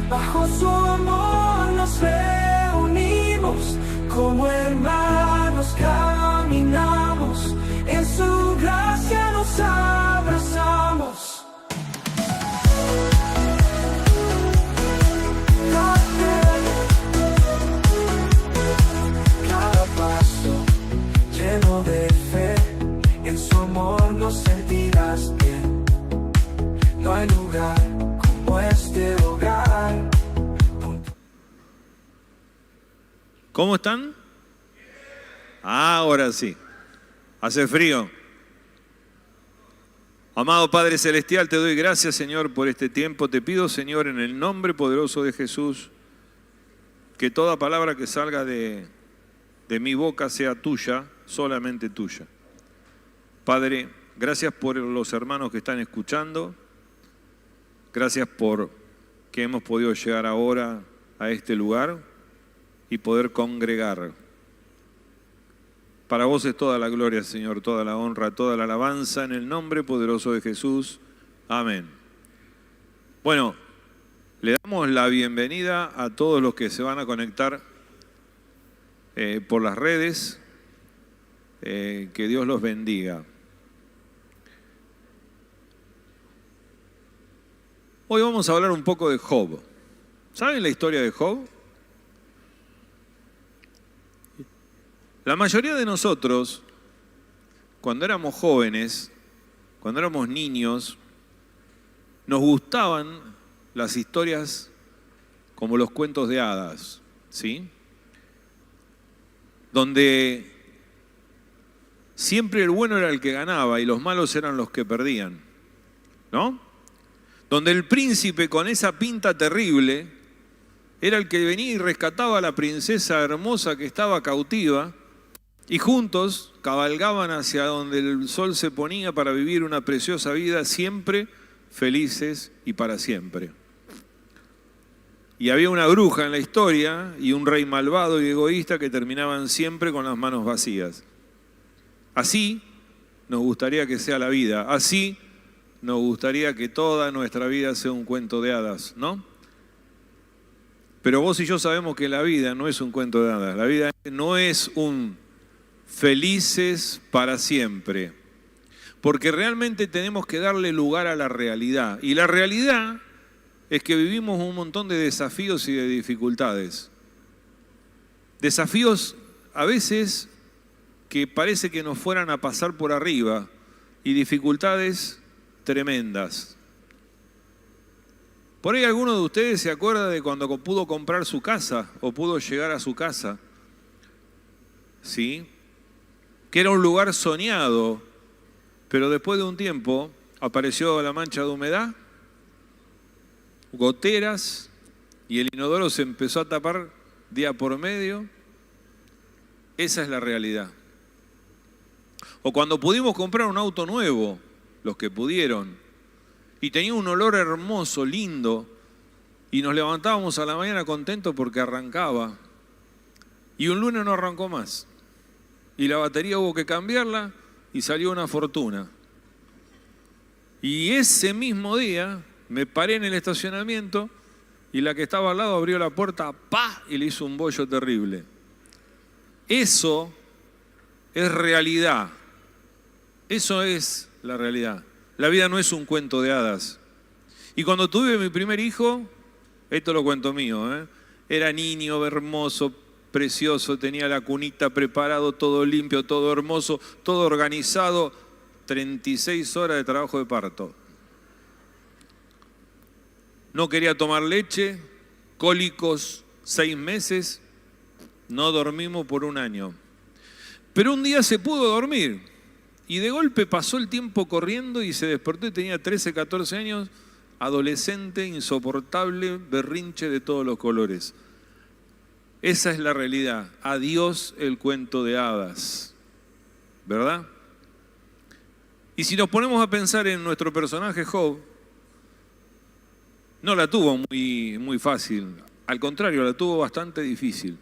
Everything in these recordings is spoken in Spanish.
Bajo su amor nos reunimos, como hermanos caminamos, en su gracia nos abrazamos. Cada paso lleno de fe, en su amor nos sentirás bien. No hay lugar como este hogar. ¿Cómo están? Ahora sí. Hace frío. Amado Padre Celestial, te doy gracias, Señor, por este tiempo. Te pido, Señor, en el nombre poderoso de Jesús, que toda palabra que salga de mi boca sea tuya, solamente tuya. Padre, gracias por los hermanos que están escuchando. Gracias por que hemos podido llegar ahora a este lugar y poder congregar. Para vos es toda la gloria, Señor, toda la honra, toda la alabanza, en el nombre poderoso de Jesús. Amén. Bueno, le damos la bienvenida a todos los que se van a conectar por las redes. Que Dios los bendiga. Hoy vamos a hablar un poco de Job. ¿Saben la historia de Job? La mayoría de nosotros, cuando éramos jóvenes, cuando éramos niños, nos gustaban las historias como los cuentos de hadas, ¿sí? Donde siempre el bueno era el que ganaba y los malos eran los que perdían, ¿no? Donde el príncipe con esa pinta terrible era el que venía y rescataba a la princesa hermosa que estaba cautiva, y juntos cabalgaban hacia donde el sol se ponía para vivir una preciosa vida, siempre felices y para siempre. Y había una bruja en la historia y un rey malvado y egoísta que terminaban siempre con las manos vacías. Así nos gustaría que sea la vida, así nos gustaría que toda nuestra vida sea un cuento de hadas, ¿no? Pero vos y yo sabemos que la vida no es un cuento de hadas, la vida no es un felices para siempre, porque realmente tenemos que darle lugar a la realidad, y la realidad es que vivimos un montón de desafíos y de dificultades. Desafíos a veces que parece que nos fueran a pasar por arriba, y dificultades tremendas. Por ahí alguno de ustedes se acuerda de cuando pudo comprar su casa o pudo llegar a su casa, ¿sí? Que era un lugar soñado, pero después de un tiempo apareció la mancha de humedad, goteras, y el inodoro se empezó a tapar día por medio. Esa es la realidad. O cuando pudimos comprar un auto nuevo, los que pudieron, y tenía un olor hermoso, lindo, y nos levantábamos a la mañana contentos porque arrancaba, y un lunes no arrancó más, y la batería hubo que cambiarla y salió una fortuna. Y ese mismo día me paré en el estacionamiento y la que estaba al lado abrió la puerta, ¡pah!, y le hizo un bollo terrible. Eso es realidad. Eso es la realidad. La vida no es un cuento de hadas. Y cuando tuve mi primer hijo, esto lo cuento mío, era niño, hermoso, precioso, tenía la cunita preparado, todo limpio, todo hermoso, todo organizado, 36 horas de trabajo de parto. No quería tomar leche, cólicos 6 meses, no dormimos por 1 año. Pero un día se pudo dormir y de golpe pasó el tiempo corriendo y se despertó y tenía 13, 14 años, adolescente, insoportable, berrinche de todos los colores. Esa es la realidad. Adiós el cuento de hadas, ¿verdad? Y si nos ponemos a pensar en nuestro personaje Job, no la tuvo muy fácil. Al contrario, la tuvo bastante difícil.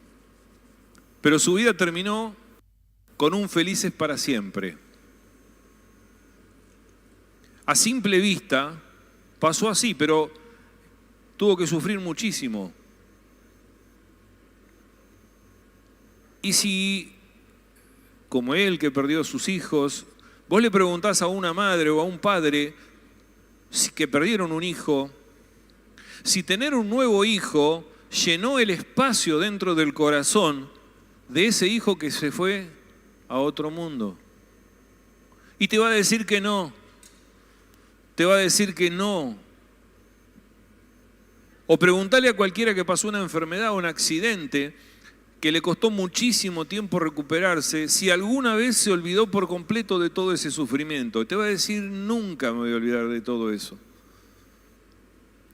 Pero su vida terminó con un felices para siempre. A simple vista pasó así, pero tuvo que sufrir muchísimo. Y si, como él que perdió a sus hijos, vos le preguntás a una madre o a un padre que perdieron un hijo, si tener un nuevo hijo llenó el espacio dentro del corazón de ese hijo que se fue a otro mundo. Y te va a decir que no. Te va a decir que no. O preguntale a cualquiera que pasó una enfermedad o un accidente que le costó muchísimo tiempo recuperarse, si alguna vez se olvidó por completo de todo ese sufrimiento. Te va a decir, nunca me voy a olvidar de todo eso.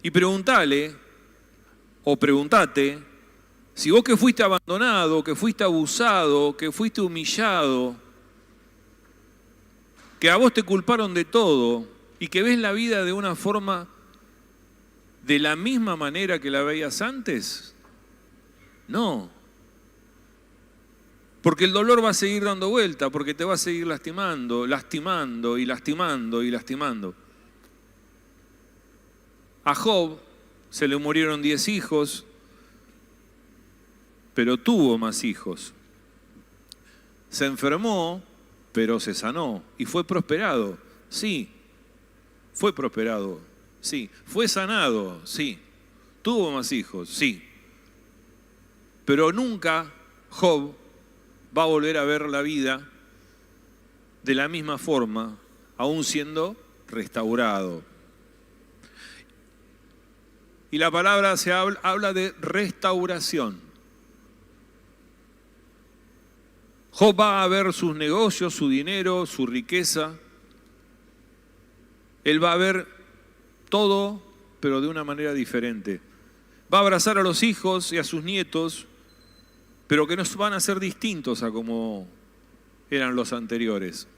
Y preguntale, o preguntate, si vos que fuiste abandonado, que fuiste abusado, que fuiste humillado, que a vos te culparon de todo y que ves la vida de una forma de la misma manera que la veías antes, no. Porque el dolor va a seguir dando vuelta, porque te va a seguir lastimando, lastimando y lastimando y lastimando. A Job se le murieron 10 hijos, pero tuvo más hijos. Se enfermó, pero se sanó y fue prosperado. Sí, fue prosperado. Sí, fue sanado. Sí, tuvo más hijos. Sí, pero nunca Job va a volver a ver la vida de la misma forma, aún siendo restaurado. Y la palabra habla de restauración. Job va a ver sus negocios, su dinero, su riqueza. Él va a ver todo, pero de una manera diferente. Va a abrazar a los hijos y a sus nietos, pero que no van a ser distintos a como eran los anteriores.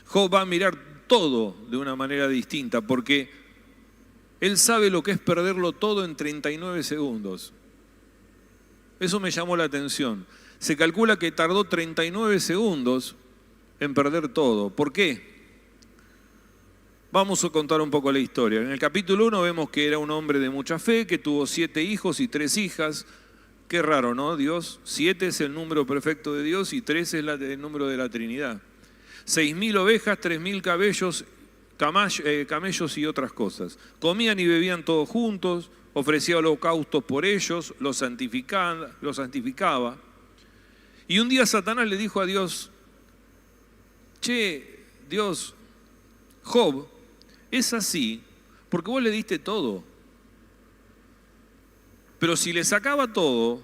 Job va a mirar todo de una manera distinta, porque él sabe lo que es perderlo todo en 39 segundos. Eso me llamó la atención. Se calcula que tardó 39 segundos en perder todo. ¿Por qué? Vamos a contar un poco la historia. En el capítulo 1 vemos que era un hombre de mucha fe, que tuvo 7 hijos y 3 hijas. Qué raro, ¿no? Dios, 7 es el número perfecto de Dios y 3 es el número de la Trinidad. 6.000 ovejas, 3.000 camellos y otras cosas. Comían y bebían todos juntos, ofrecía holocaustos por ellos, los santificaba. Y un día Satanás le dijo a Dios, che, Dios, Job es así porque vos le diste todo. Pero si le sacaba todo,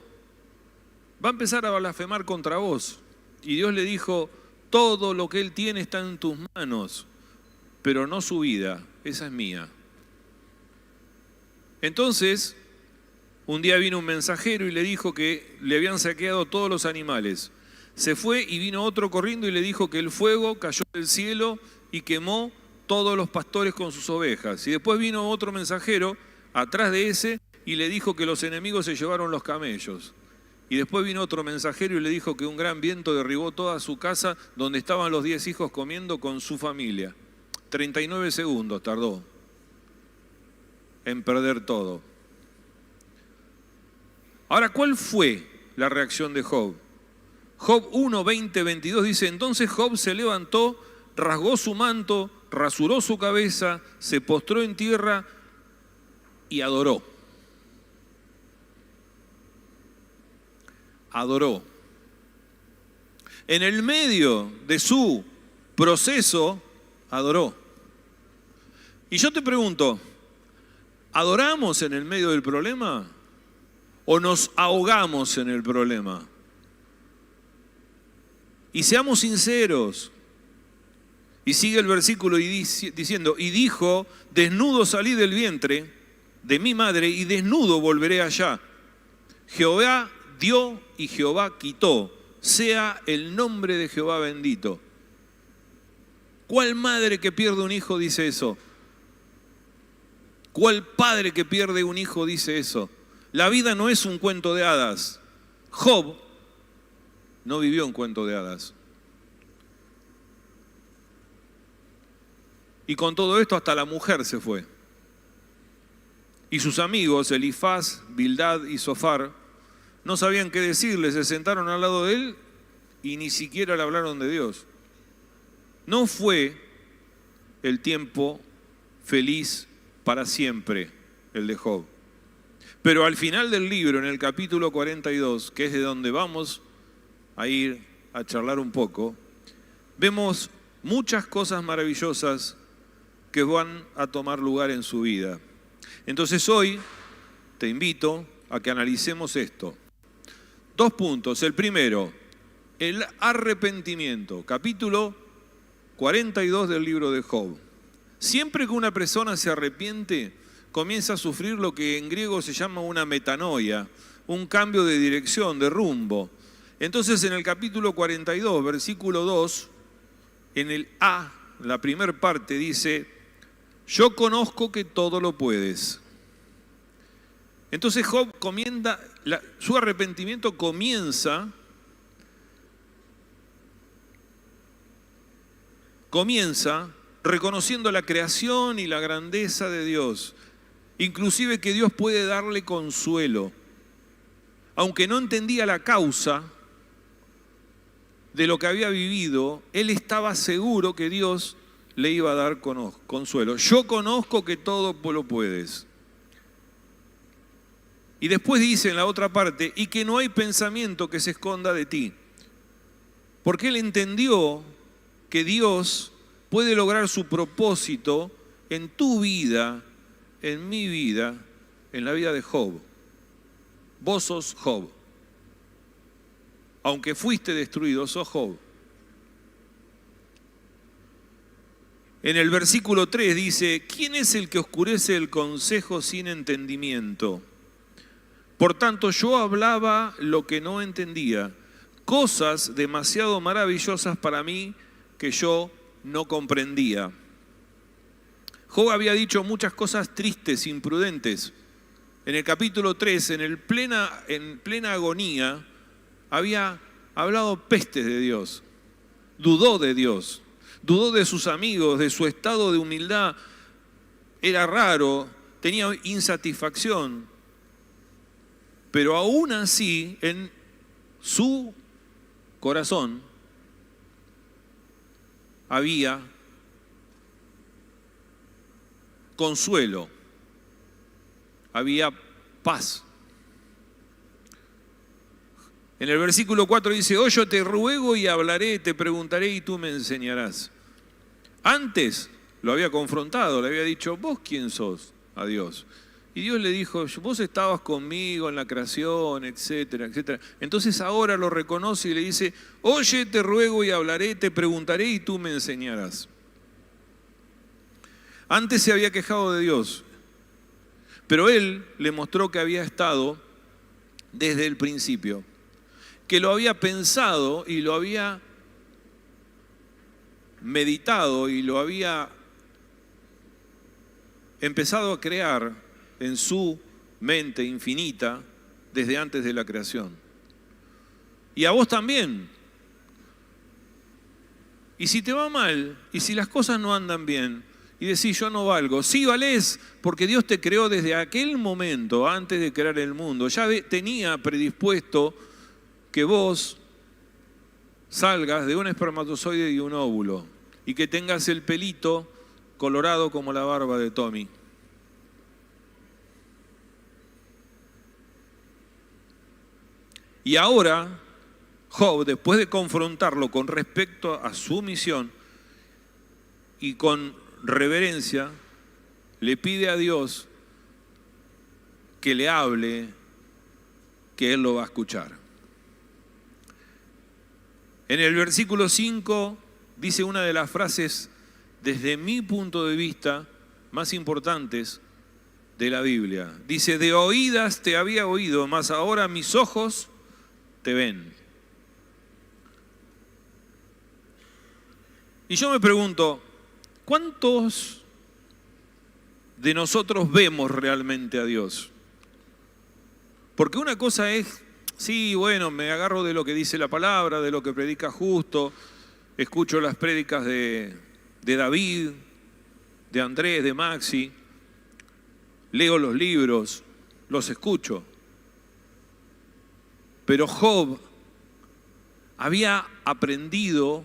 va a empezar a blasfemar contra vos. Y Dios le dijo, todo lo que él tiene está en tus manos, pero no su vida, esa es mía. Entonces, un día vino un mensajero y le dijo que le habían saqueado todos los animales. Se fue y vino otro corriendo y le dijo que el fuego cayó del cielo y quemó todos los pastores con sus ovejas. Y después vino otro mensajero atrás de ese y le dijo que los enemigos se llevaron los camellos. Y después vino otro mensajero y le dijo que un gran viento derribó toda su casa donde estaban los 10 hijos comiendo con su familia. 39 segundos tardó en perder todo. Ahora, ¿cuál fue la reacción de Job? Job 1, 20, 22 dice, entonces Job se levantó, rasgó su manto, rasuró su cabeza, se postró en tierra y adoró. Adoró. En el medio de su proceso, adoró. Y yo te pregunto, ¿adoramos en el medio del problema o nos ahogamos en el problema? Y seamos sinceros. Y sigue el versículo diciendo, y dijo, desnudo salí del vientre de mi madre y desnudo volveré allá. Jehová dio y Jehová quitó. Sea el nombre de Jehová bendito. ¿Cuál madre que pierde un hijo dice eso? ¿Cuál padre que pierde un hijo dice eso? La vida no es un cuento de hadas. Job no vivió un cuento de hadas. Y con todo esto hasta la mujer se fue. Y sus amigos, Elifaz, Bildad y Zofar, no sabían qué decirle, se sentaron al lado de él y ni siquiera le hablaron de Dios. No fue el tiempo feliz para siempre el de Job. Pero al final del libro, en el capítulo 42, que es de donde vamos a ir a charlar un poco, vemos muchas cosas maravillosas que van a tomar lugar en su vida. Entonces hoy te invito a que analicemos esto. 2 puntos. El primero, el arrepentimiento. Capítulo 42 del libro de Job. Siempre que una persona se arrepiente, comienza a sufrir lo que en griego se llama una metanoia, un cambio de dirección, de rumbo. Entonces en el capítulo 42, versículo 2, en el A, la primera parte dice: yo conozco que todo lo puedes. Entonces Job su arrepentimiento comienza reconociendo la creación y la grandeza de Dios, inclusive que Dios puede darle consuelo. Aunque no entendía la causa de lo que había vivido, él estaba seguro que Dios le iba a dar consuelo. Yo conozco que todo lo puedes. Y después dice en la otra parte, y que no hay pensamiento que se esconda de ti. Porque él entendió que Dios puede lograr su propósito en tu vida, en mi vida, en la vida de Job. Vos sos Job. Aunque fuiste destruido, sos Job. En el versículo 3 dice: ¿quién es el que oscurece el consejo sin entendimiento? Por tanto, yo hablaba lo que no entendía, cosas demasiado maravillosas para mí que yo no comprendía. Job había dicho muchas cosas tristes, imprudentes. En el capítulo 3, en plena agonía, había hablado pestes de Dios, dudó de Dios, dudó de sus amigos, de su estado de humildad. Era raro, tenía insatisfacción. Pero aún así, en su corazón había consuelo, había paz. En el versículo 4 dice: hoy yo te ruego y hablaré, te preguntaré y tú me enseñarás. Antes lo había confrontado, le había dicho: ¿vos quién sos? A Dios. Y Dios le dijo: vos estabas conmigo en la creación, etcétera, etcétera. Entonces ahora lo reconoce y le dice: oye, te ruego y hablaré, te preguntaré y tú me enseñarás. Antes se había quejado de Dios, pero él le mostró que había estado desde el principio, que lo había pensado y lo había meditado y lo había empezado a crear en su mente infinita desde antes de la creación. Y a vos también. Y si te va mal, y si las cosas no andan bien, y decís: yo no valgo, sí valés, porque Dios te creó desde aquel momento, antes de crear el mundo. Ya tenía predispuesto que vos salgas de un espermatozoide y un óvulo, y que tengas el pelito colorado como la barba de Tommy. Y ahora, Job, después de confrontarlo con respecto a su misión y con reverencia, le pide a Dios que le hable, que Él lo va a escuchar. En el versículo 5 dice una de las frases, desde mi punto de vista, más importantes de la Biblia. Dice: de oídas te había oído, mas ahora mis ojos te ven. Y yo me pregunto, ¿cuántos de nosotros vemos realmente a Dios? Porque una cosa es, sí, bueno, me agarro de lo que dice la palabra, de lo que predica Justo, escucho las prédicas de David, de Andrés, de Maxi, leo los libros, los escucho. Pero Job había aprendido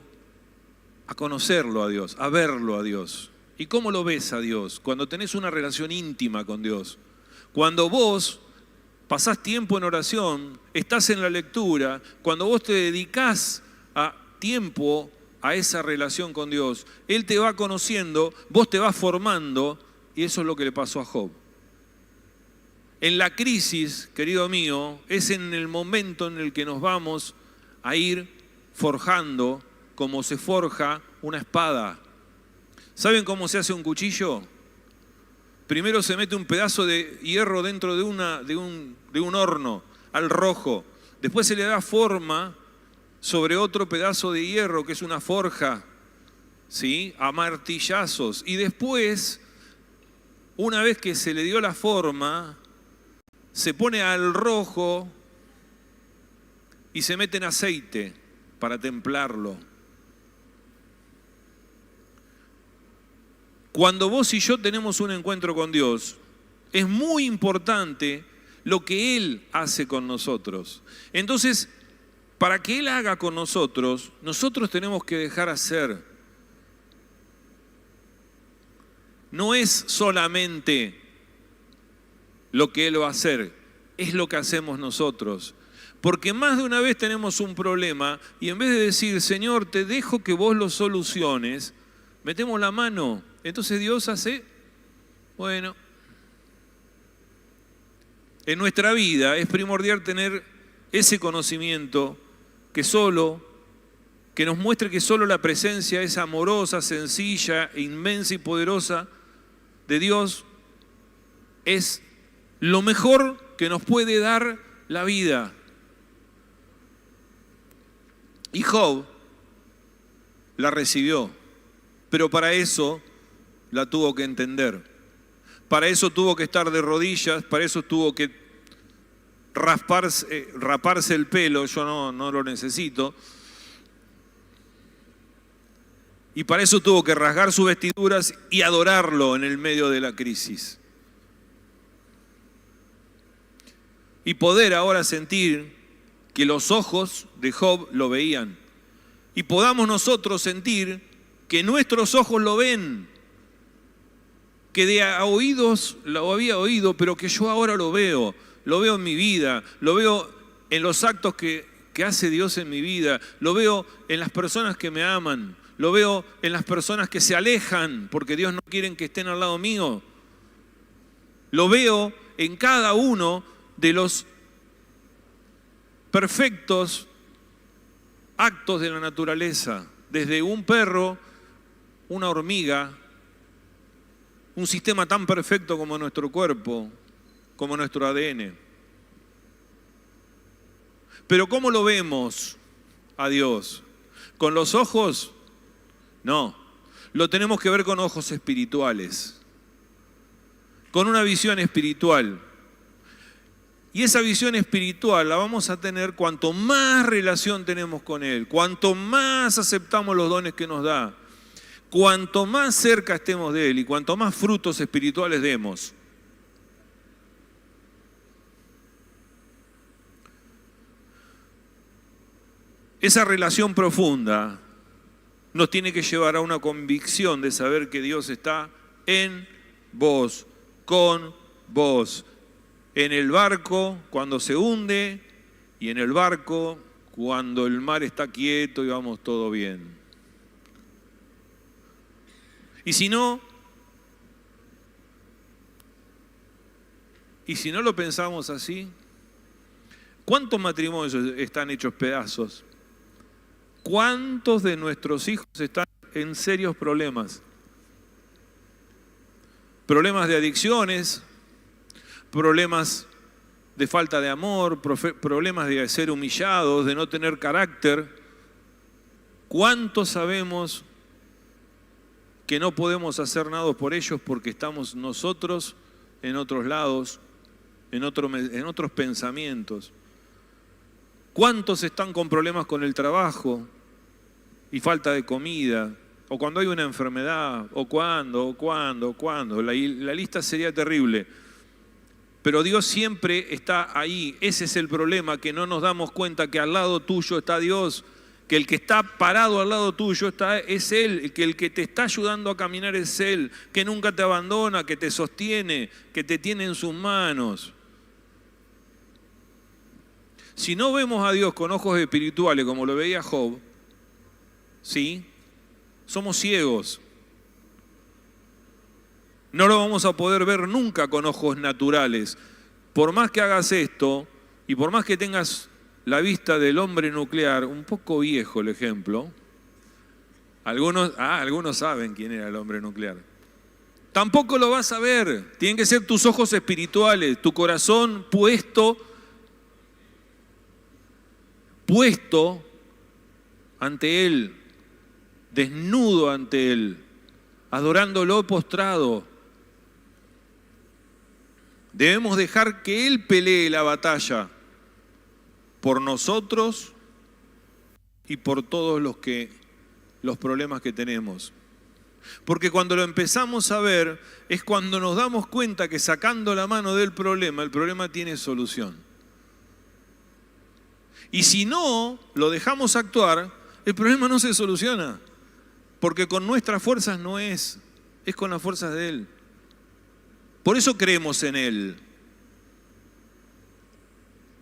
a conocerlo a Dios, a verlo a Dios. ¿Y cómo lo ves a Dios? Cuando tenés una relación íntima con Dios. Cuando vos pasás tiempo en oración, estás en la lectura, cuando vos te dedicás a tiempo a esa relación con Dios, Él te va conociendo, vos te vas formando, y eso es lo que le pasó a Job. En la crisis, querido mío, es en el momento en el que nos vamos a ir forjando como se forja una espada. ¿Saben cómo se hace un cuchillo? Primero se mete un pedazo de hierro dentro de un horno, al rojo. Después se le da forma sobre otro pedazo de hierro, que es una forja, ¿sí? A martillazos. Y después, una vez que se le dio la forma, se pone al rojo y se mete en aceite para templarlo. Cuando vos y yo tenemos un encuentro con Dios, es muy importante lo que Él hace con nosotros. Entonces, para que Él haga con nosotros, nosotros tenemos que dejar hacer. No es solamente lo que Él va a hacer, es lo que hacemos nosotros. Porque más de una vez tenemos un problema y en vez de decir, Señor, te dejo que vos lo soluciones, metemos la mano. Entonces Dios hace, bueno, en nuestra vida es primordial tener ese conocimiento que nos muestre que solo la presencia es amorosa, sencilla, inmensa y poderosa de Dios es lo mejor que nos puede dar la vida. Y Job la recibió, pero para eso la tuvo que entender. Para eso tuvo que estar de rodillas, para eso tuvo que raparse el pelo, yo no lo necesito. Y para eso tuvo que rasgar sus vestiduras y adorarlo en el medio de la crisis. Y poder ahora sentir que los ojos de Job lo veían. Y podamos nosotros sentir que nuestros ojos lo ven. Que de a oídos lo había oído, pero que yo ahora lo veo en mi vida, lo veo en los actos que hace Dios en mi vida, lo veo en las personas que me aman, lo veo en las personas que se alejan porque Dios no quiere que estén al lado mío, lo veo en cada uno de los perfectos actos de la naturaleza, desde un perro, una hormiga, un sistema tan perfecto como nuestro cuerpo, como nuestro ADN. Pero ¿cómo lo vemos a Dios? ¿Con los ojos? No, lo tenemos que ver con ojos espirituales, con una visión espiritual. Y esa visión espiritual la vamos a tener cuanto más relación tenemos con Él, cuanto más aceptamos los dones que nos da, cuanto más cerca estemos de Él y cuanto más frutos espirituales demos. Esa relación profunda nos tiene que llevar a una convicción de saber que Dios está en vos, con vos, en el barco cuando se hunde y en el barco cuando el mar está quieto y vamos todo bien. Y si no lo pensamos así, ¿cuántos matrimonios están hechos pedazos? ¿Cuántos de nuestros hijos están en serios problemas? Problemas de adicciones, problemas de falta de amor, problemas de ser humillados, de no tener carácter. ¿Cuántos sabemos que no podemos hacer nada por ellos porque estamos nosotros en otros lados, en otros pensamientos? ¿Cuántos están con problemas con el trabajo y falta de comida? O cuando hay una enfermedad, o cuando. La lista sería terrible. Pero Dios siempre está ahí. Ese es el problema, que no nos damos cuenta que al lado tuyo está Dios, que el que está parado al lado tuyo es Él, que el que te está ayudando a caminar es Él, que nunca te abandona, que te sostiene, que te tiene en sus manos. Si no vemos a Dios con ojos espirituales como lo veía Job, ¿sí? Somos ciegos. No lo vamos a poder ver nunca con ojos naturales. Por más que hagas esto y por más que tengas la vista del hombre nuclear, un poco viejo el ejemplo, algunos saben quién era el hombre nuclear. Tampoco lo vas a ver. Tienen que ser tus ojos espirituales, tu corazón puesto ante Él, desnudo ante Él, adorándolo postrado. Debemos dejar que Él pelee la batalla por nosotros y por todos los problemas que tenemos. Porque cuando lo empezamos a ver, es cuando nos damos cuenta que sacando la mano del problema, el problema tiene solución. Y si no lo dejamos actuar, el problema no se soluciona. Porque con nuestras fuerzas no es con las fuerzas de Él. Por eso creemos en Él.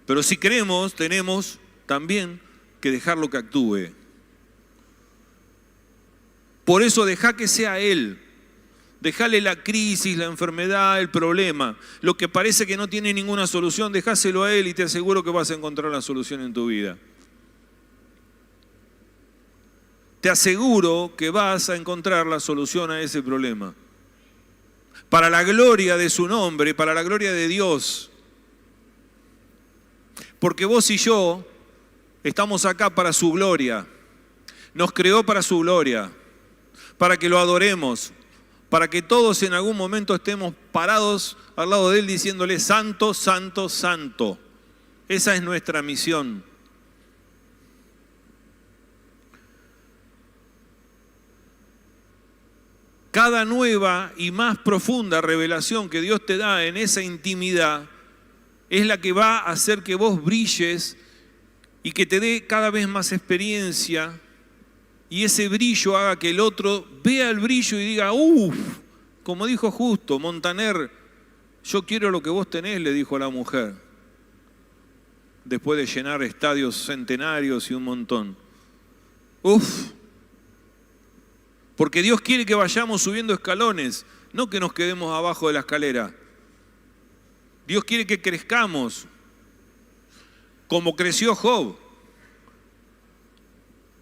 Pero si creemos, tenemos también que dejarlo que actúe. Por eso deja que sea Él. Dejale la crisis, la enfermedad, el problema. Lo que parece que no tiene ninguna solución, dejáselo a Él y te aseguro que vas a encontrar la solución en tu vida. Te aseguro que vas a encontrar la solución a ese problema. Para la gloria de su nombre, para la gloria de Dios. Porque vos y yo estamos acá para su gloria. Nos creó para su gloria, para que lo adoremos, para que todos en algún momento estemos parados al lado de Él diciéndole santo, santo, santo. Esa es nuestra misión. Cada nueva y más profunda revelación que Dios te da en esa intimidad es la que va a hacer que vos brilles y que te dé cada vez más experiencia y ese brillo haga que el otro vea el brillo y diga, uff, como dijo justo Montaner, yo quiero lo que vos tenés, le dijo a la mujer, después de llenar estadios centenarios y un montón. Uff. Porque Dios quiere que vayamos subiendo escalones, no que nos quedemos abajo de la escalera. Dios quiere que crezcamos, como creció Job.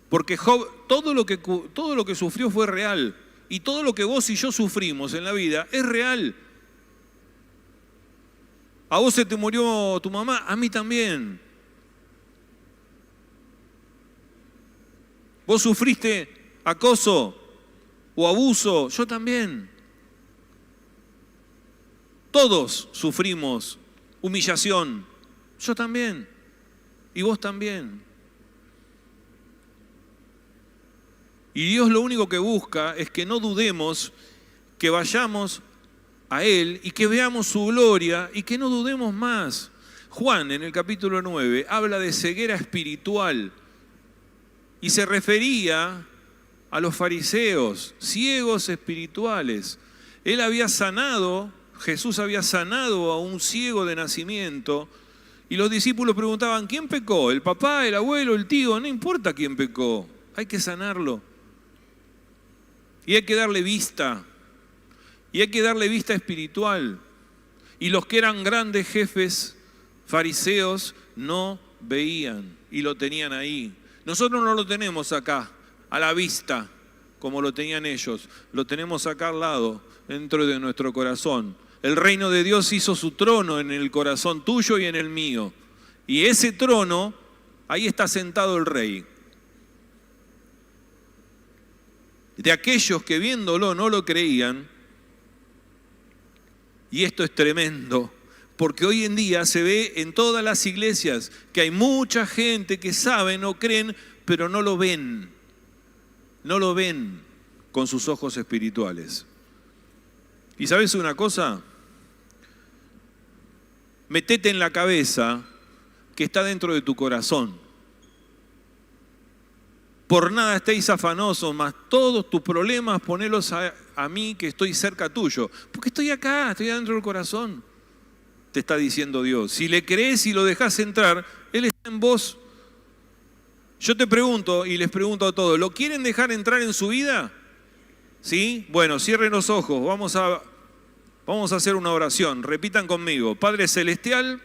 Porque Job, todo lo que sufrió fue real. Y todo lo que vos y yo sufrimos en la vida es real. A vos se te murió tu mamá, a mí también. Vos sufriste acoso o abuso, yo también. Todos sufrimos humillación, yo también, y vos también. Y Dios lo único que busca es que no dudemos, que vayamos a Él y que veamos su gloria y que no dudemos más. Juan en el capítulo 9 habla de ceguera espiritual y se refería a los fariseos, ciegos espirituales. Él había sanado, Jesús había sanado a un ciego de nacimiento y los discípulos preguntaban, ¿quién pecó? ¿El papá, el abuelo, el tío? No importa quién pecó, hay que sanarlo. Y hay que darle vista, y hay que darle vista espiritual. Y los que eran grandes jefes fariseos no veían y lo tenían ahí. Nosotros no lo tenemos acá, a la vista, como lo tenían ellos. Lo tenemos acá al lado, dentro de nuestro corazón. El reino de Dios hizo su trono en el corazón tuyo y en el mío. Y ese trono, ahí está sentado el rey. De aquellos que viéndolo no lo creían, y esto es tremendo, porque hoy en día se ve en todas las iglesias que hay mucha gente que saben o creen, pero no lo ven con sus ojos espirituales. ¿Y sabes una cosa? metete en la cabeza que está dentro de tu corazón. Por nada estéis afanosos, mas todos tus problemas ponelos a mí que estoy cerca tuyo. Porque estoy acá, estoy adentro del corazón. Te está diciendo Dios. Si le crees y lo dejás entrar, Él está en vos. Yo te pregunto y les pregunto a todos, ¿lo quieren dejar entrar en su vida? ¿Sí? Bueno, cierren los ojos, vamos a hacer una oración. Repitan conmigo. Padre Celestial,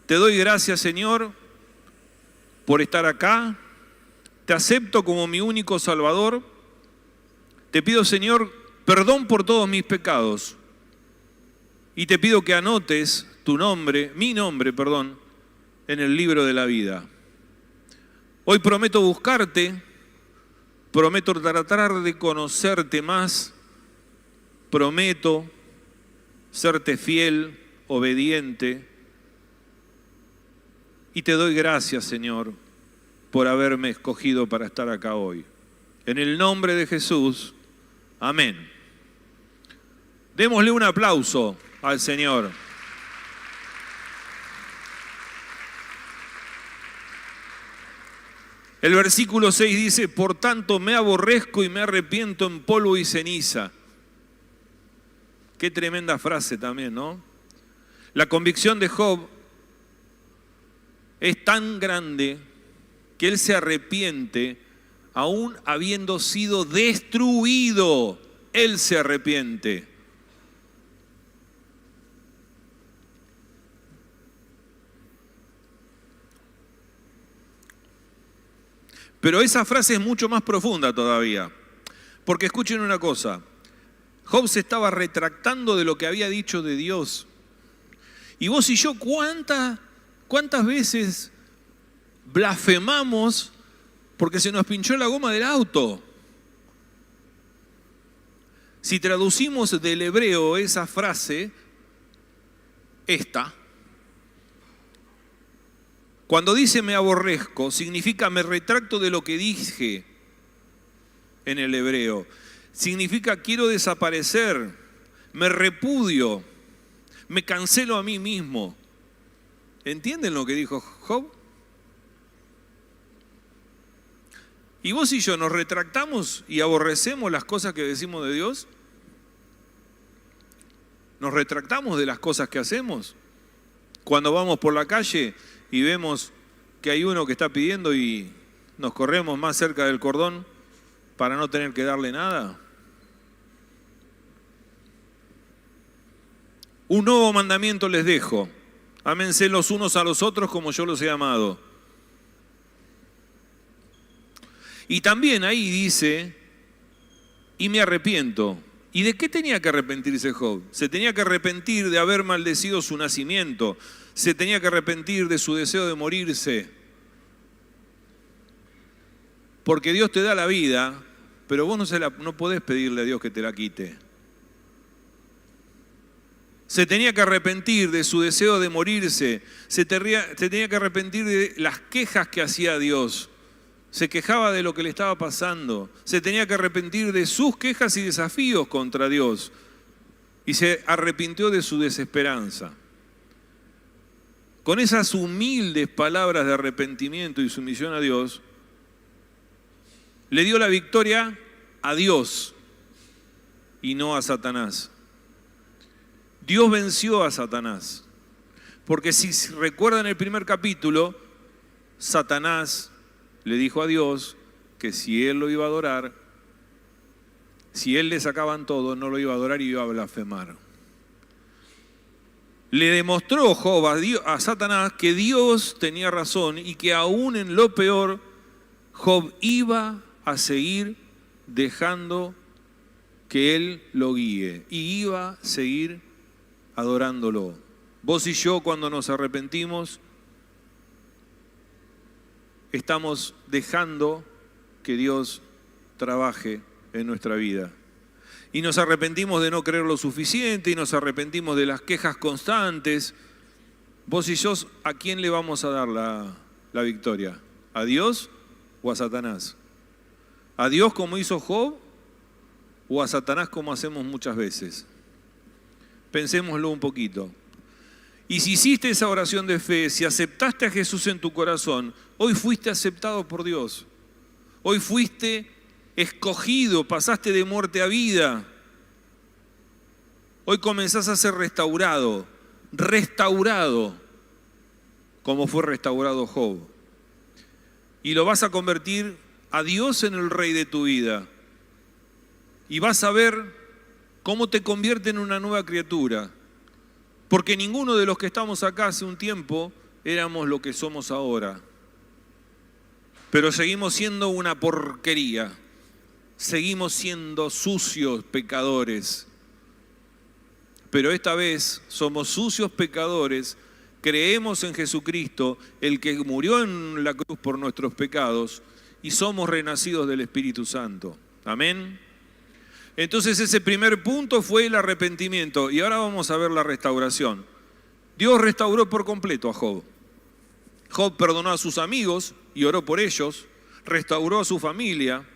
te doy gracias, Señor, por estar acá. Te acepto como mi único Salvador. Te pido, Señor, perdón por todos mis pecados. Y te pido que anotes tu nombre, mi nombre, perdón, en el libro de la vida. Hoy prometo buscarte, prometo tratar de conocerte más, prometo serte fiel, obediente. Y te doy gracias, Señor, por haberme escogido para estar acá hoy. En el nombre de Jesús, amén. Démosle un aplauso al Señor. El versículo 6 dice, por tanto me aborrezco y me arrepiento en polvo y ceniza. Qué tremenda frase también, ¿no? La convicción de Job es tan grande que él se arrepiente aún habiendo sido destruido. Él se arrepiente. Pero esa frase es mucho más profunda todavía. Porque escuchen una cosa. Job se estaba retractando de lo que había dicho de Dios. Y vos y yo, ¿cuántas veces blasfemamos porque se nos pinchó la goma del auto? Si traducimos del hebreo esa frase, cuando dice me aborrezco, significa me retracto de lo que dije en el hebreo. Significa quiero desaparecer, me repudio, me cancelo a mí mismo. ¿Entienden lo que dijo Job? ¿Y vos y yo nos retractamos y aborrecemos las cosas que decimos de Dios? ¿Nos retractamos de las cosas que hacemos? Cuando vamos por la calle y vemos que hay uno que está pidiendo y nos corremos más cerca del cordón para no tener que darle nada. Un nuevo mandamiento les dejo. Ámense los unos a los otros como yo los he amado. Y también ahí dice, y me arrepiento. ¿Y de qué tenía que arrepentirse Job? Se tenía que arrepentir de haber maldecido su nacimiento. Se tenía que arrepentir de su deseo de morirse. Porque Dios te da la vida, pero vos no podés pedirle a Dios que te la quite. Se tenía que arrepentir de su deseo de morirse. Se tenía que arrepentir de las quejas que hacía Dios. Se quejaba de lo que le estaba pasando. Se tenía que arrepentir de sus quejas y desafíos contra Dios. Y se arrepintió de su desesperanza. Con esas humildes palabras de arrepentimiento y sumisión a Dios, le dio la victoria a Dios y no a Satanás. Dios venció a Satanás. Porque si recuerdan el primer capítulo, Satanás le dijo a Dios que si él lo iba a adorar, si él le sacaban todo, no lo iba a adorar y iba a blasfemar. Le demostró Job a Satanás que Dios tenía razón y que aún en lo peor, Job iba a seguir dejando que él lo guíe y iba a seguir adorándolo. Vos y yo, cuando nos arrepentimos, estamos dejando que Dios trabaje en nuestra vida. Y nos arrepentimos de no creer lo suficiente y nos arrepentimos de las quejas constantes. Vos y yo, ¿a quién le vamos a dar la victoria? ¿A Dios o a Satanás? ¿A Dios como hizo Job o a Satanás como hacemos muchas veces? Pensémoslo un poquito. Y si hiciste esa oración de fe, si aceptaste a Jesús en tu corazón, hoy fuiste aceptado por Dios. Hoy fuiste escogido, pasaste de muerte a vida. Hoy comenzás a ser restaurado, como fue restaurado Job. Y lo vas a convertir a Dios en el rey de tu vida. Y vas a ver cómo te convierte en una nueva criatura. Porque ninguno de los que estamos acá hace un tiempo éramos lo que somos ahora. Pero seguimos siendo una porquería. Seguimos siendo sucios pecadores. Pero esta vez somos sucios pecadores, creemos en Jesucristo, el que murió en la cruz por nuestros pecados, y somos renacidos del Espíritu Santo. Amén. Entonces ese primer punto fue el arrepentimiento, y ahora vamos a ver la restauración. Dios restauró por completo a Job. Job perdonó a sus amigos y oró por ellos, restauró a su familia.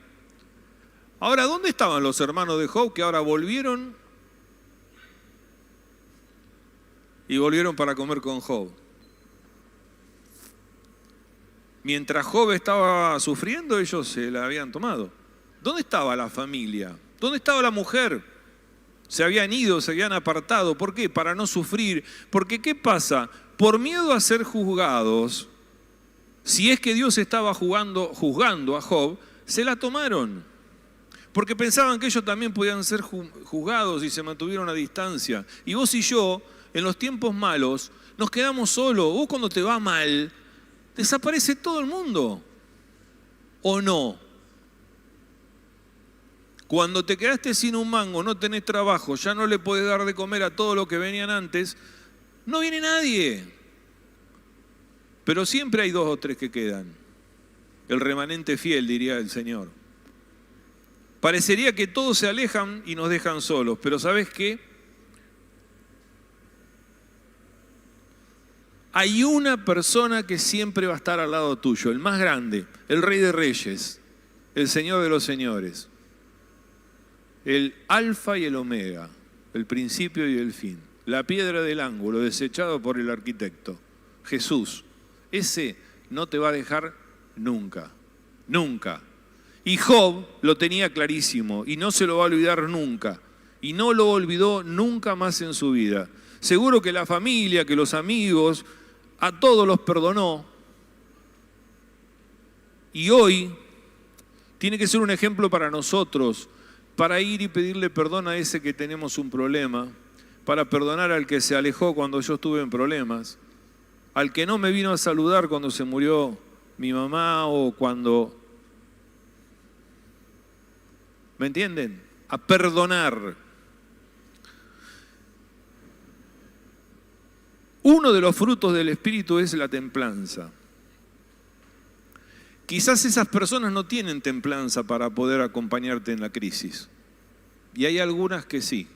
Ahora, ¿dónde estaban los hermanos de Job que ahora volvieron? Y volvieron para comer con Job. Mientras Job estaba sufriendo, ellos se la habían tomado. ¿Dónde estaba la familia? ¿Dónde estaba la mujer? Se habían ido, se habían apartado. ¿Por qué? Para no sufrir. Porque ¿qué pasa? Por miedo a ser juzgados, si es que Dios estaba juzgando a Job, se la tomaron. Porque pensaban que ellos también podían ser juzgados y se mantuvieron a distancia. Y vos y yo, en los tiempos malos, nos quedamos solos. Vos cuando te va mal, desaparece todo el mundo. ¿O no? Cuando te quedaste sin un mango, no tenés trabajo, ya no le podés dar de comer a todo lo que venían antes, no viene nadie. Pero siempre hay 2 o 3 que quedan. El remanente fiel, diría el Señor. Parecería que todos se alejan y nos dejan solos, pero ¿sabes qué? Hay una persona que siempre va a estar al lado tuyo, el más grande, el Rey de Reyes, el Señor de los Señores, el Alfa y el Omega, el principio y el fin, la piedra del ángulo desechado por el arquitecto, Jesús. Ese no te va a dejar nunca, nunca. Y Job lo tenía clarísimo y no se lo va a olvidar nunca. Y no lo olvidó nunca más en su vida. Seguro que la familia, que los amigos, a todos los perdonó. Y hoy tiene que ser un ejemplo para nosotros, para ir y pedirle perdón a ese que tenemos un problema, para perdonar al que se alejó cuando yo estuve en problemas, al que no me vino a saludar cuando se murió mi mamá o cuando... ¿Me entienden? A perdonar. Uno de los frutos del Espíritu es la templanza. Quizás esas personas no tienen templanza para poder acompañarte en la crisis. Y hay algunas que sí.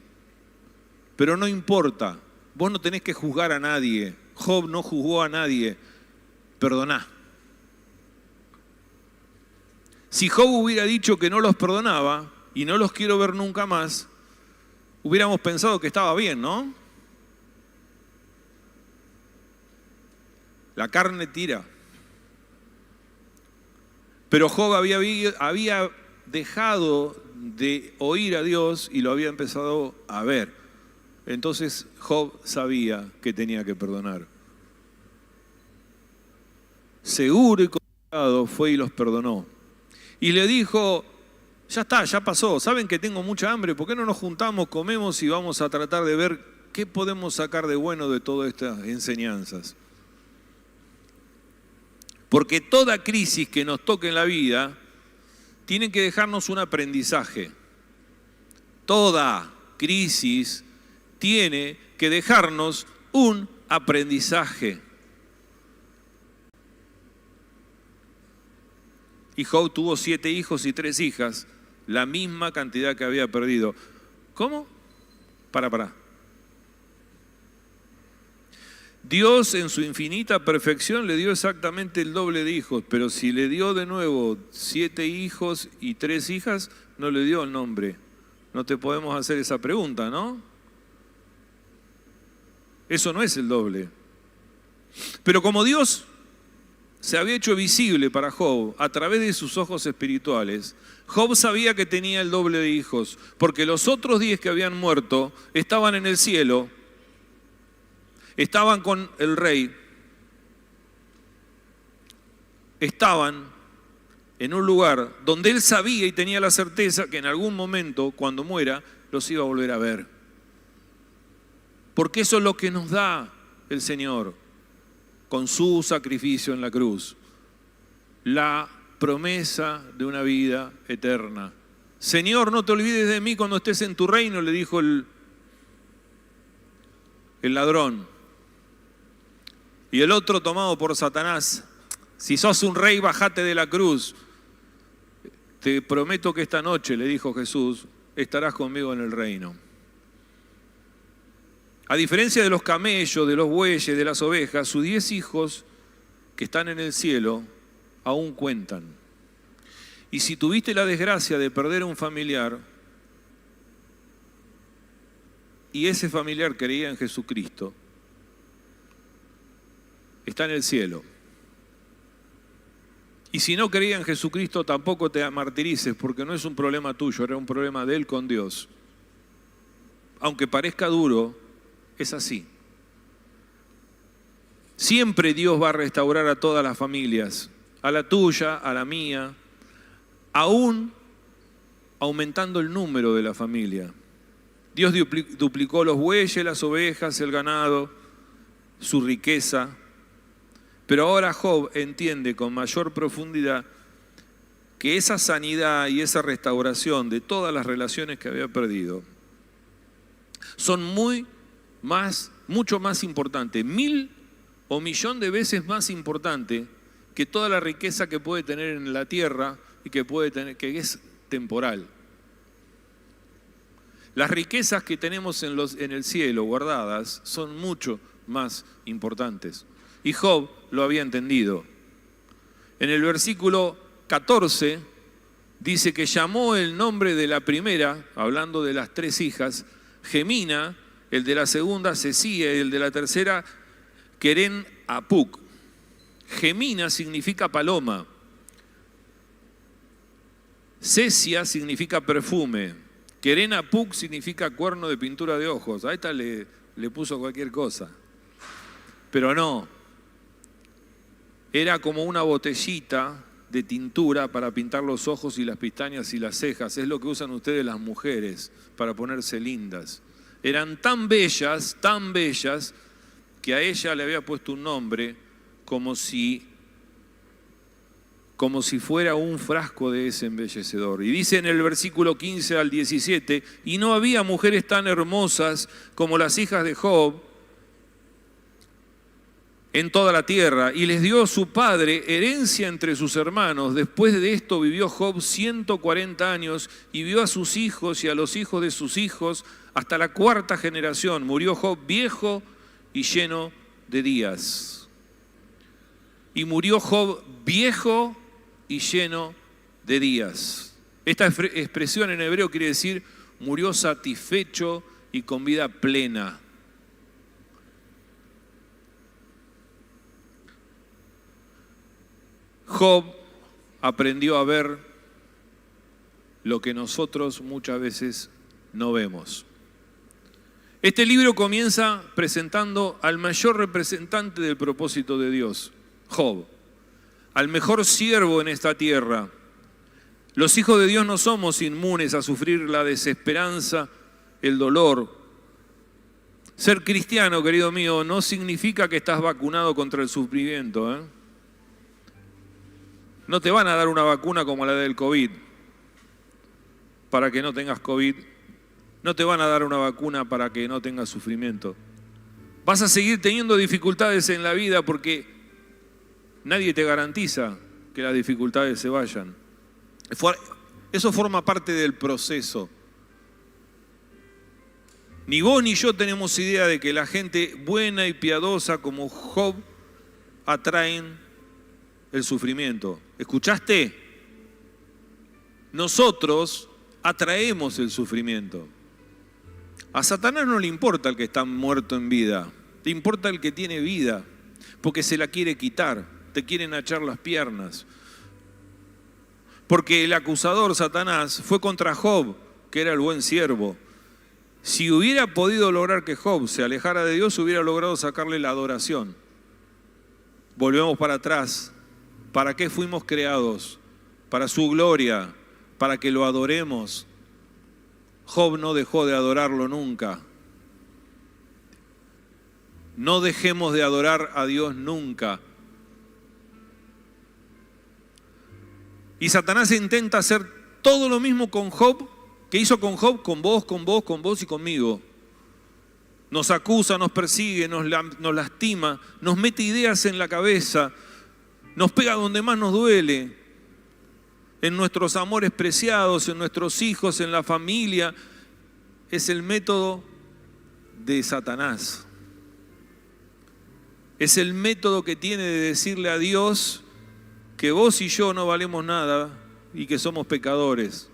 Pero no importa. Vos no tenés que juzgar a nadie. Job no juzgó a nadie. Perdoná. Si Job hubiera dicho que no los perdonaba y no los quiero ver nunca más, hubiéramos pensado que estaba bien, ¿no? La carne tira. Pero Job había dejado de oír a Dios y lo había empezado a ver. Entonces Job sabía que tenía que perdonar. Seguro y confiado fue y los perdonó. Y le dijo, ya está, ya pasó, saben que tengo mucha hambre, ¿por qué no nos juntamos, comemos y vamos a tratar de ver qué podemos sacar de bueno de todas estas enseñanzas? Porque toda crisis que nos toque en la vida tiene que dejarnos un aprendizaje. Toda crisis tiene que dejarnos un aprendizaje. Y Job tuvo 7 hijos y 3 hijas, la misma cantidad que había perdido. ¿Cómo? Pará. Dios en su infinita perfección le dio exactamente el doble de hijos, pero si le dio de nuevo 7 hijos y 3 hijas, no le dio el nombre. No te podemos hacer esa pregunta, ¿no? Eso no es el doble. Pero como Dios se había hecho visible para Job a través de sus ojos espirituales, Job sabía que tenía el doble de hijos, porque los otros 10 que habían muerto estaban en el cielo, estaban con el rey, estaban en un lugar donde él sabía y tenía la certeza que en algún momento, cuando muera, los iba a volver a ver. Porque eso es lo que nos da el Señor con su sacrificio en la cruz. La promesa de una vida eterna. Señor, no te olvides de mí cuando estés en tu reino, le dijo el ladrón. Y el otro, tomado por Satanás: si sos un rey, bajate de la cruz. Te prometo que esta noche, le dijo Jesús, estarás conmigo en el reino. A diferencia de los camellos, de los bueyes, de las ovejas, sus 10 hijos que están en el cielo aún cuentan. Y si tuviste la desgracia de perder a un familiar y ese familiar creía en Jesucristo, está en el cielo. Y si no creía en Jesucristo, tampoco te martirices, porque no es un problema tuyo, era un problema de él con Dios. Aunque parezca duro, es así. Siempre Dios va a restaurar a todas las familias, a la tuya, a la mía, aún aumentando el número de la familia. Dios duplicó los bueyes, las ovejas, el ganado, su riqueza. Pero ahora Job entiende con mayor profundidad que esa sanidad y esa restauración de todas las relaciones que había perdido son mucho más importantes, 1000 o 1.000.000 de veces más importante que toda la riqueza que puede tener en la tierra y que es temporal. Las riquezas que tenemos en el cielo guardadas son mucho más importantes. Y Job lo había entendido. En el versículo 14 dice que llamó el nombre de la primera, hablando de las 3 hijas, Gemina, el de la segunda, Cesía, y el de la tercera, Queren Apuk. Gemina significa paloma. Cesia significa perfume. Queren Apuk significa cuerno de pintura de ojos. A esta le puso cualquier cosa. Pero no. Era como una botellita de tintura para pintar los ojos y las pestañas y las cejas. Es lo que usan ustedes las mujeres para ponerse lindas. Eran tan bellas, que a ella le había puesto un nombre como si fuera un frasco de ese embellecedor. Y dice en el versículo 15 al 17, y no había mujeres tan hermosas como las hijas de Job en toda la tierra, y les dio su padre herencia entre sus hermanos. Después de esto vivió Job 140 años y vio a sus hijos y a los hijos de sus hijos hasta la 4ª generación. Murió Job viejo y lleno de días. Y murió Job viejo y lleno de días. Esta expresión en hebreo quiere decir murió satisfecho y con vida plena. Job aprendió a ver lo que nosotros muchas veces no vemos. Este libro comienza presentando al mayor representante del propósito de Dios, Job, al mejor siervo en esta tierra. Los hijos de Dios no somos inmunes a sufrir la desesperanza, el dolor. Ser cristiano, querido mío, no significa que estás vacunado contra el sufrimiento, ¿eh? No te van a dar una vacuna como la del COVID para que no tengas COVID. No te van a dar una vacuna para que no tengas sufrimiento. Vas a seguir teniendo dificultades en la vida porque nadie te garantiza que las dificultades se vayan. Eso forma parte del proceso. Ni vos ni yo tenemos idea de que la gente buena y piadosa como Job atraen el sufrimiento. ¿Escuchaste? Nosotros atraemos el sufrimiento. A Satanás no le importa el que está muerto en vida. te importa el que tiene vida, porque se la quiere quitar, te quieren echar las piernas. Porque el acusador, Satanás, fue contra Job, que era el buen siervo. Si hubiera podido lograr que Job se alejara de Dios, hubiera logrado sacarle la adoración. Volvemos para atrás. ¿Para qué fuimos creados? Para su gloria, para que lo adoremos. Job no dejó de adorarlo nunca. No dejemos de adorar a Dios nunca. Y Satanás intenta hacer todo lo mismo con Job, que hizo con Job, con vos y conmigo. Nos acusa, nos persigue, nos lastima, nos mete ideas en la cabeza, nos pega donde más nos duele, en nuestros amores preciados, en nuestros hijos, en la familia. Es el método de Satanás. Es el método que tiene de decirle a Dios que vos y yo no valemos nada y que somos pecadores.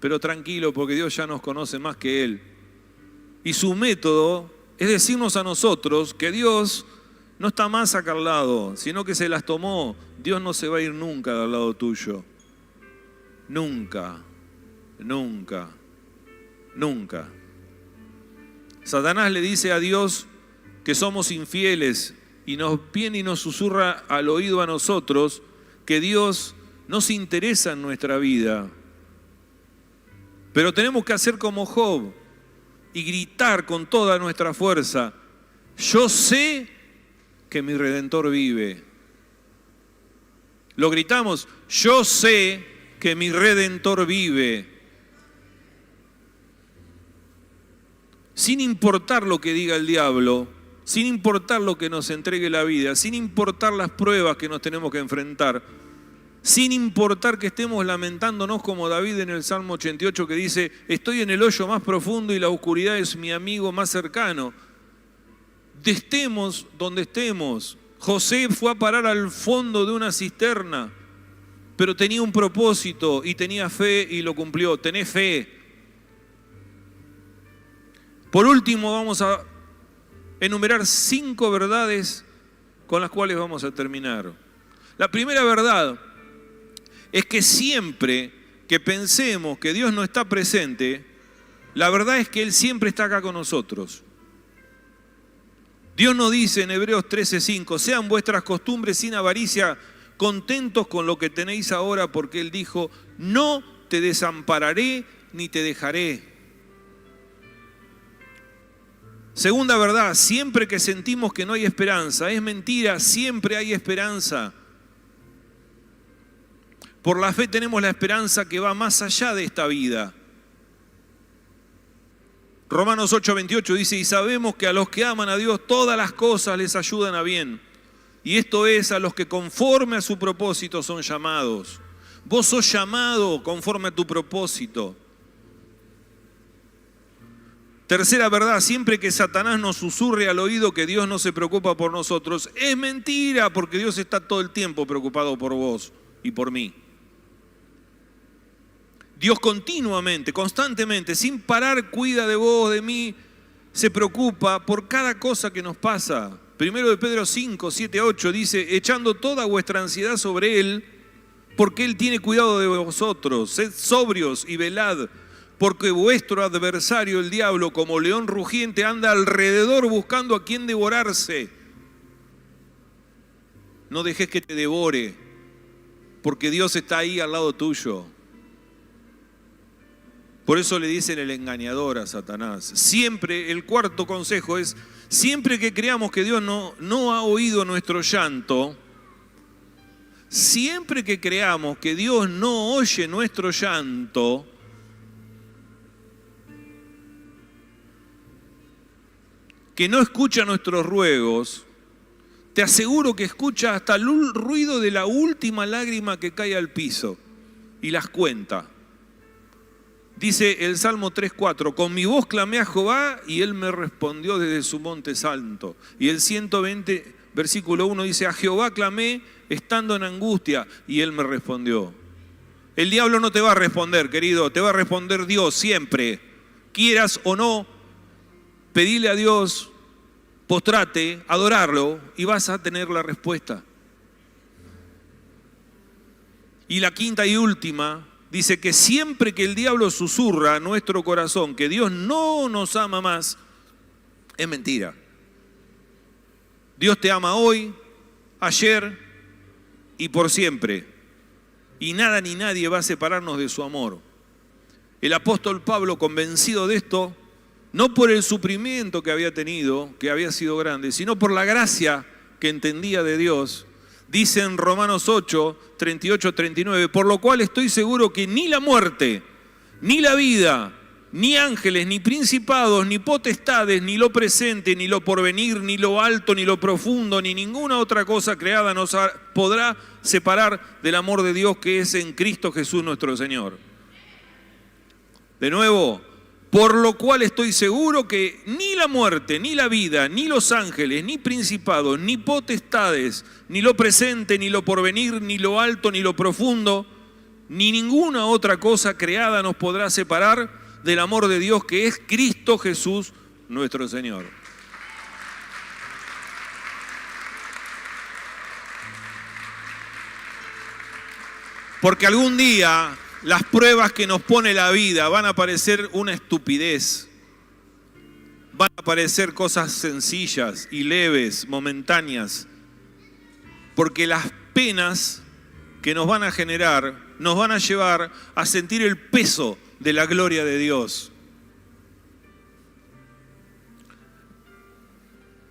Pero tranquilo, porque Dios ya nos conoce más que Él. Y su método es decirnos a nosotros que Dios no está más acá al lado, sino que se las tomó. Dios no se va a ir nunca del lado tuyo. Nunca, nunca, nunca. Satanás le dice a Dios que somos infieles y nos viene y nos susurra al oído a nosotros que Dios no se interesa en nuestra vida. Pero tenemos que hacer como Job y gritar con toda nuestra fuerza: yo sé que mi Redentor vive. Lo gritamos: yo sé que mi Redentor vive. Sin importar lo que diga el diablo, sin importar lo que nos entregue la vida, sin importar las pruebas que nos tenemos que enfrentar, sin importar que estemos lamentándonos como David en el Salmo 88 que dice: estoy en el hoyo más profundo y la oscuridad es mi amigo más cercano. Estemos donde estemos. José fue a parar al fondo de una cisterna, pero tenía un propósito y tenía fe y lo cumplió. Tenés fe. Por último, vamos a enumerar 5 verdades con las cuales vamos a terminar. La primera verdad es que siempre que pensemos que Dios no está presente, la verdad es que Él siempre está acá con nosotros. Dios nos dice en Hebreos 13:5, sean vuestras costumbres sin avaricia, contentos con lo que tenéis ahora, porque Él dijo, no te desampararé ni te dejaré. Segunda verdad, siempre que sentimos que no hay esperanza, es mentira, siempre hay esperanza. Por la fe tenemos la esperanza que va más allá de esta vida. Romanos 8:28 dice, y sabemos que a los que aman a Dios todas las cosas les ayudan a bien. Y esto es a los que conforme a su propósito son llamados. Vos sos llamado conforme a tu propósito. Tercera verdad, siempre que Satanás nos susurre al oído que Dios no se preocupa por nosotros, es mentira, porque Dios está todo el tiempo preocupado por vos y por mí. Dios continuamente, constantemente, sin parar, cuida de vos, de mí, se preocupa por cada cosa que nos pasa. Primero de Pedro 5, 7, 8 dice, echando toda vuestra ansiedad sobre Él, porque Él tiene cuidado de vosotros. Sed sobrios y velad, porque vuestro adversario, el diablo, como león rugiente, anda alrededor buscando a quien devorarse. No dejes que te devore, porque Dios está ahí al lado tuyo. Por eso le dicen el engañador a Satanás. Siempre, el cuarto consejo es, siempre que creamos que Dios no ha oído nuestro llanto, siempre que creamos que Dios no oye nuestro llanto, que no escucha nuestros ruegos, te aseguro que escucha hasta el ruido de la última lágrima que cae al piso y las cuenta. Dice el Salmo 3:4, con mi voz clamé a Jehová y Él me respondió desde su monte santo. Y el 120, versículo 1 dice, a Jehová clamé estando en angustia y Él me respondió. El diablo no te va a responder, querido, te va a responder Dios siempre. Quieras o no, pedile a Dios postrate, adorarlo y vas a tener la respuesta. Y la quinta y última dice que siempre que el diablo susurra a nuestro corazón que Dios no nos ama más, es mentira. Dios te ama hoy, ayer y por siempre. Y nada ni nadie va a separarnos de su amor. El apóstol Pablo, convencido de esto, no por el sufrimiento que había tenido, que había sido grande, sino por la gracia que entendía de Dios, dice en Romanos 8, 38, 39, por lo cual estoy seguro que ni la muerte, ni la vida, ni ángeles, ni principados, ni potestades, ni lo presente, ni lo porvenir, ni lo alto, ni lo profundo, ni ninguna otra cosa creada nos podrá separar del amor de Dios que es en Cristo Jesús nuestro Señor. De nuevo, por lo cual estoy seguro que ni la muerte, ni la vida, ni los ángeles, ni principados, ni potestades, ni lo presente, ni lo porvenir, ni lo alto, ni lo profundo, ni ninguna otra cosa creada nos podrá separar del amor de Dios que es Cristo Jesús nuestro Señor. Porque algún día las pruebas que nos pone la vida van a parecer una estupidez, van a parecer cosas sencillas y leves, momentáneas, porque las penas que nos van a generar nos van a llevar a sentir el peso de la gloria de Dios.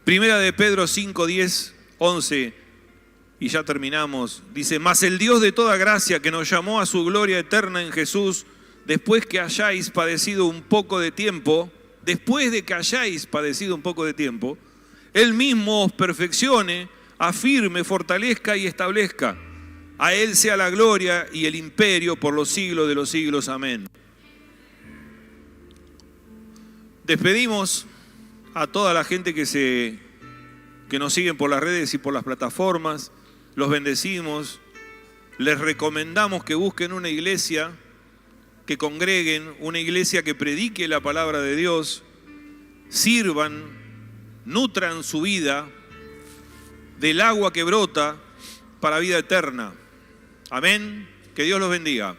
Primera de Pedro 5, 10, 11, y ya terminamos. Dice, mas el Dios de toda gracia que nos llamó a su gloria eterna en Jesús, después que hayáis padecido un poco de tiempo, Él mismo os perfeccione, afirme, fortalezca y establezca. A Él sea la gloria y el imperio por los siglos de los siglos. Amén. Despedimos a toda la gente que nos siguen por las redes y por las plataformas. Los bendecimos. Les recomendamos que busquen una iglesia, que congreguen, una iglesia que predique la palabra de Dios, sirvan, nutran su vida del agua que brota para vida eterna. Amén. Que Dios los bendiga.